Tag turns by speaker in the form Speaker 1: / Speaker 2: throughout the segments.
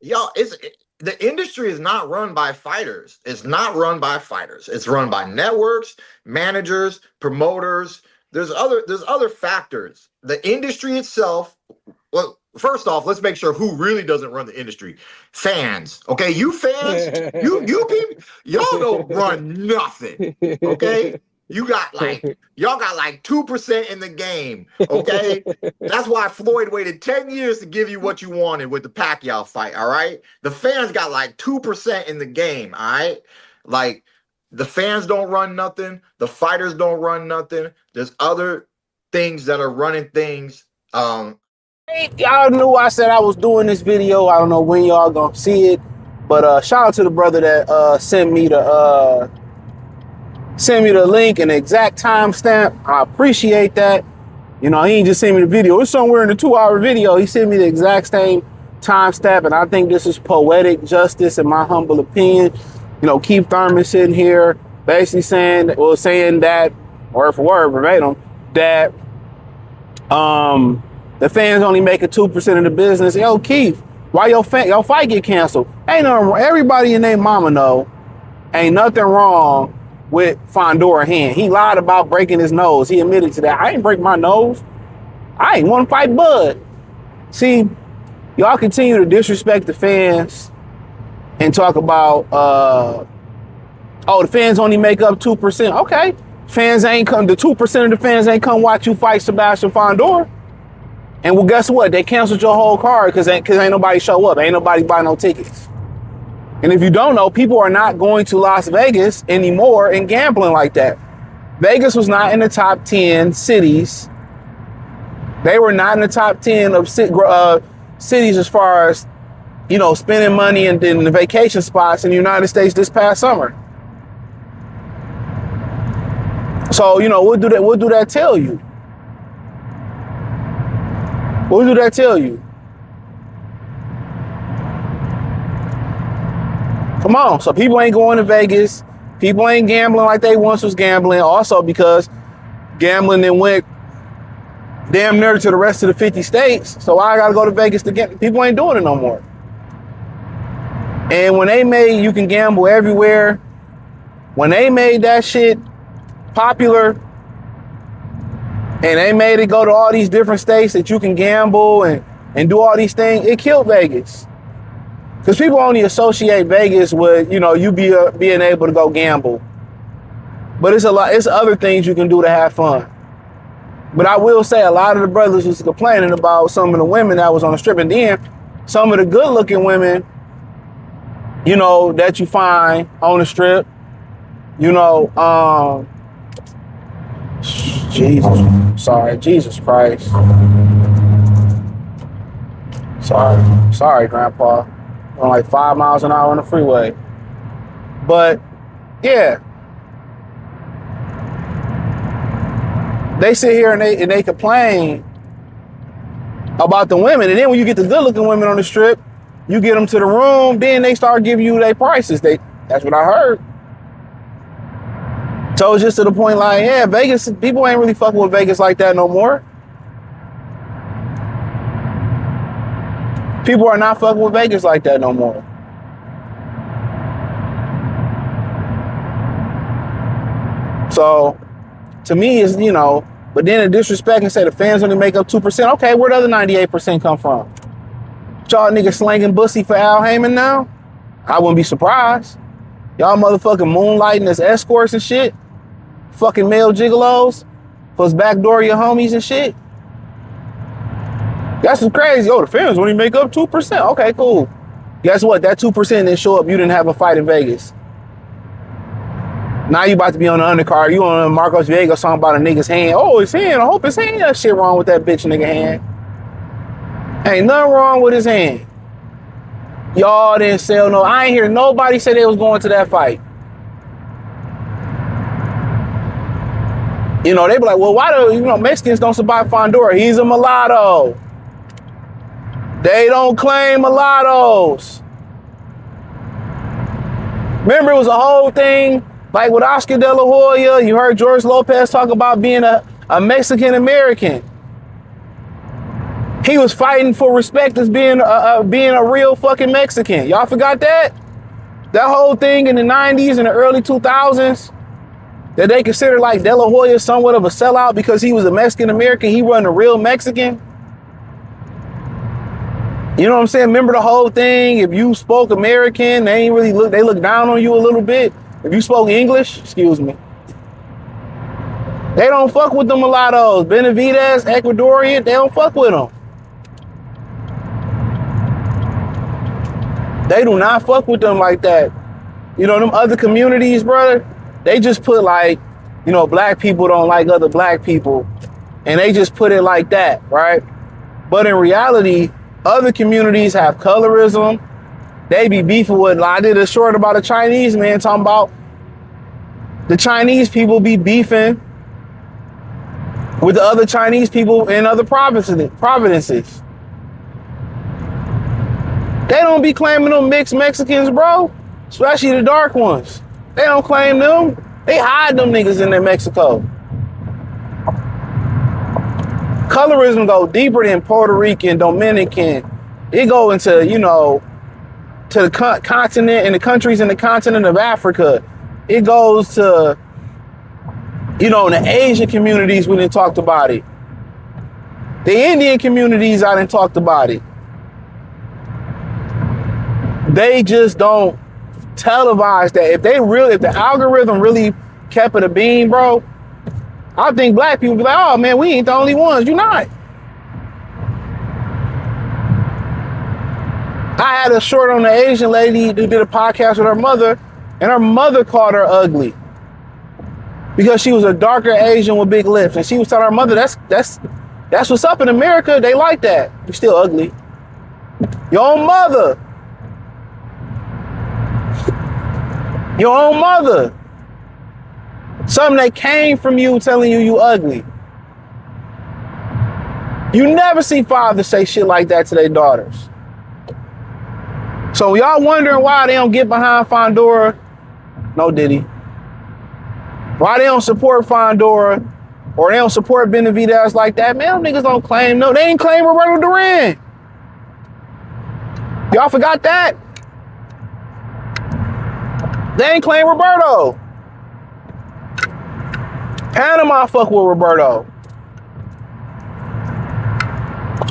Speaker 1: Yo, the industry is not run by fighters. It's not run by fighters. It's run by networks, managers, promoters. There's other factors. The industry itself. Well, first off, let's make sure who really doesn't run the industry. Fans. Okay, you fans, you people, y'all don't run nothing. Okay? Y'all got like 2% in the game. Okay? That's why Floyd waited 10 years to give you what you wanted with the Pacquiao fight. All right. The fans got like 2% in the game. All right. Like the fans don't run nothing. The fighters don't run nothing. There's other things that are running things.
Speaker 2: Y'all knew I said I was doing this video. I don't know when y'all gonna see it, but shout out to the brother that sent me the link and the exact timestamp. I appreciate that. You know, he ain't just sent me the video. It's somewhere in the 2-hour video. He sent me the exact same timestamp, and I think this is poetic justice, in my humble opinion. You know, Keith Thurman sitting here basically saying that, word for word, verbatim, that the fans only making 2% of the business. Yo, Keith, why your fight get canceled? Ain't nothing wrong. Everybody in their mama know ain't nothing wrong with Fondor hand. He lied about breaking his nose. He admitted to that. I ain't break my nose. I ain't want to fight Bud. See, y'all continue to disrespect the fans and talk about, the fans only make up 2%. Okay, fans ain't come. The 2% of the fans ain't come watch you fight Sebastian Fondor. And well, guess what? They canceled your whole card because ain't nobody show up. Ain't nobody buy no tickets. And if you don't know, people are not going to Las Vegas anymore and gambling like that. Vegas was not in the top 10 cities. They were not in the top 10 of cities as far as, you know, spending money in the vacation spots in the United States this past summer. So, you know, what do that tell you? What do that tell you? Come on. So people ain't going to Vegas. People ain't gambling like they once was gambling. Also because gambling then went damn near to the rest of the 50 states. So I got to go to Vegas to get. People ain't doing it no more. And when they made you can gamble everywhere, when they made that shit popular, and they made it go to all these different states that you can gamble and do all these things, it killed Vegas. Because people only associate Vegas with, you know, you being able to go gamble. But it's other things you can do to have fun. But I will say a lot of the brothers was complaining about some of the women that was on the strip. And then some of the good looking women, you know, that you find on the strip, you know, Jesus Christ. Sorry, Grandpa. On like 5 miles an hour on the freeway. But yeah, they sit here and they complain about the women, and then when you get the good looking women on the strip, you get them to the room, then they start giving you their prices. That's what I heard. So it's just to the point like, yeah, Vegas, people ain't really fucking with Vegas like that no more. People are not fucking with Vegas like that no more. So to me, it's, you know, but then the disrespect and say the fans only make up 2%. Okay, where the other 98% come from? Y'all niggas slanging bussy for Al Heyman now? I wouldn't be surprised. Y'all motherfucking moonlighting as escorts and shit. Fucking male gigolos. Plus backdoor your homies and shit. That's what's crazy. Oh, the fans only make up 2%. Okay, cool. Guess what? That 2% didn't show up. You didn't have a fight in Vegas. Now you about to be on the undercard. You on Marcos Viegas talking about a nigga's hand. Oh, his hand. I hope his hand. That shit wrong with that bitch nigga hand. Ain't nothing wrong with his hand. Y'all didn't sell no. I ain't hear nobody say they was going to that fight. You know, they be like, well, why do, you know, Mexicans don't survive Fondor? He's a mulatto. They don't claim mulattoes. Remember, it was a whole thing Like with Oscar De La Hoya, you heard George Lopez talk about being a Mexican American. He was fighting for respect as being a real fucking Mexican. Y'all forgot that? That whole thing in the 90s and the early 2000s, that they considered like De La Hoya somewhat of a sellout because he was a Mexican American. He wasn't a real Mexican. You know what I'm saying? Remember the whole thing? If you spoke American, they looked down on you a little bit. If you spoke English, excuse me. They don't fuck with them mulattoes. Benavides, Ecuadorian, they don't fuck with them. They do not fuck with them like that. You know, them other communities, brother, they just put like, you know, black people don't like other black people. And they just put it like that, right? But in reality, other communities have colorism. They be beefing with, I did a short about a Chinese man talking about the Chinese people be beefing with the other Chinese people in other provinces. They don't be claiming them mixed Mexicans, bro. Especially the dark ones. They don't claim them. They hide them niggas in their Mexico. Colorism go deeper than Puerto Rican, Dominican. It go into, you know, to the continent and the countries in the continent of Africa. It goes to, you know, the Asian communities, we didn't talk about it. The Indian communities, I didn't talk about it. They just don't televise that. If the algorithm really kept it a bean, bro, I think black people be like, oh man, we ain't the only ones. You're not. I had a short on the Asian lady who did a podcast with her mother, and her mother called her ugly because she was a darker Asian with big lips, and she was telling her mother, that's what's up in America. They like that. You're still ugly. Your own mother. Your own mother. Something that came from you telling you ugly. You never see fathers say shit like that to their daughters. So y'all wondering why they don't get behind Fondora? No diddy. Why they don't support Fondora or they don't support Benavides like that? Man, them niggas don't claim no. They ain't claim Roberto Duran. Y'all forgot that? They ain't claim Roberto. Panama fuck with Roberto.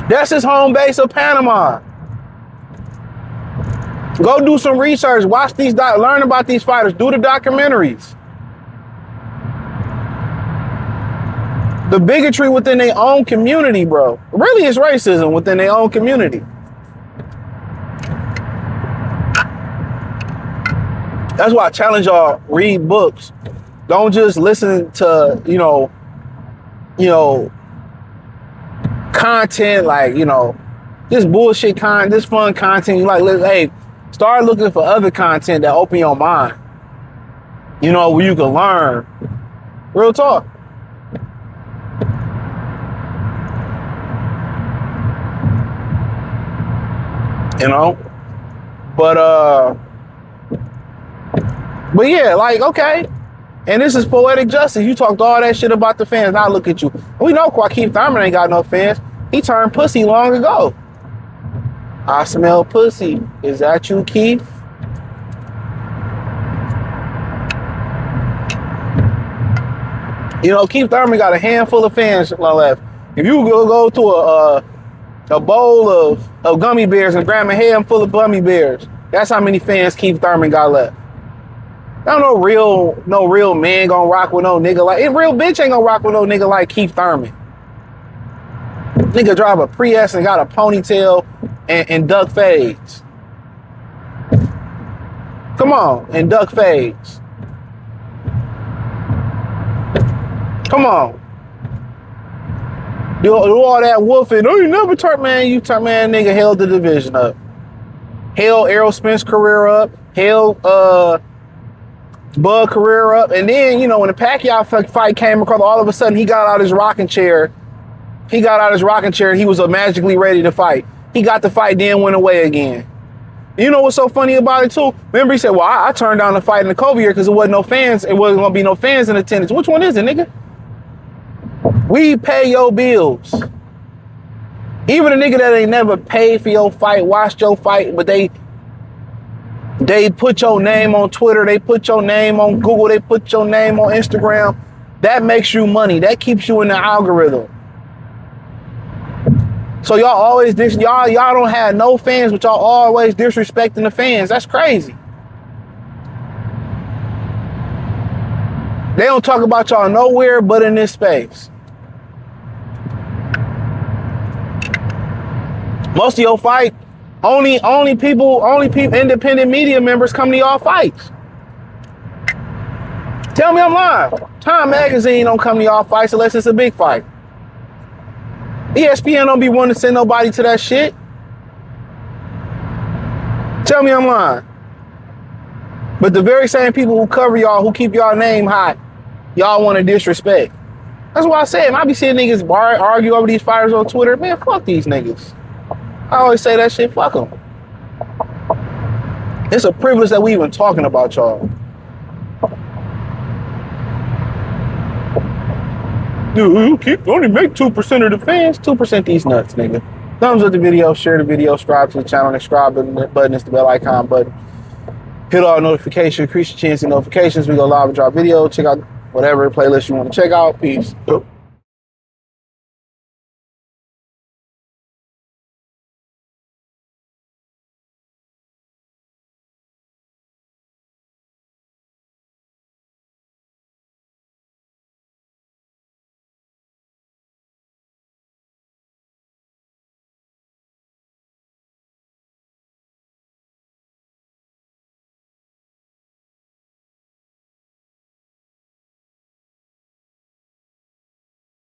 Speaker 2: That's his home base of Panama. Go do some research. Watch these, learn about these fighters. Do the documentaries. The bigotry within their own community, bro. Really, it's racism within their own community. That's why I challenge y'all, read books. Don't just listen to, you know, content like, you know, this bullshit content, this fun content. You like, hey, start looking for other content that open your mind. You know, where you can learn. Real talk. You know? But yeah, like, okay. And this is poetic justice. You talked all that shit about the fans. Now look at you. We know Keith Thurman ain't got no fans. He turned pussy long ago. I smell pussy. Is that you, Keith? You know, Keith Thurman got a handful of fans left. If you go to a bowl of gummy bears and grab a handful of gummy bears, that's how many fans Keith Thurman got left. No real man gonna rock with no nigga like, real bitch ain't gonna rock with no nigga like Keith Thurman. Nigga drive a Prius and got a ponytail and duck fades. Come on, and duck fades. Come on. Do all that wolfing. Oh, you never turn, man. You turn, man, nigga held the division up. Held Errol Spence career up. Held Bud career up. And then, you know, when the Pacquiao fight came across, all of a sudden he got out his rocking chair. And he was magically ready to fight. He got the fight, then went away again. You know what's so funny about it too? Remember he said, well, I turned down the fight in the COVID year because it wasn't no fans. It wasn't gonna be no fans in attendance. Which one is it, nigga? We pay your bills. Even a nigga that ain't never paid for your fight, watched your fight, but they put your name on Twitter, they put your name on Google, they put your name on Instagram. That makes you money. That keeps you in the algorithm. So y'all always y'all don't have no fans, but y'all always disrespecting the fans. That's crazy. They don't talk about y'all nowhere but in this space. Most of your fight, only people, independent media members come to y'all fights. Tell me I'm lying. Time Magazine don't come to y'all fights unless it's a big fight. ESPN don't be wanting to send nobody to that shit. Tell me I'm lying. But the very same people who cover y'all, who keep y'all name hot, y'all want to disrespect. That's why I said, I be seeing niggas argue over these fighters on Twitter. Man, fuck these niggas. I always say that shit, fuck them. It's a privilege that we even talking about y'all. Dude, you only make 2% of the fans. 2% these nuts, nigga. Thumbs up the video, share the video, subscribe to the channel. The subscribe button is the bell icon button. Hit all notifications, increase your chance of notifications. We go live and drop video. Check out whatever playlist you want to check out. Peace.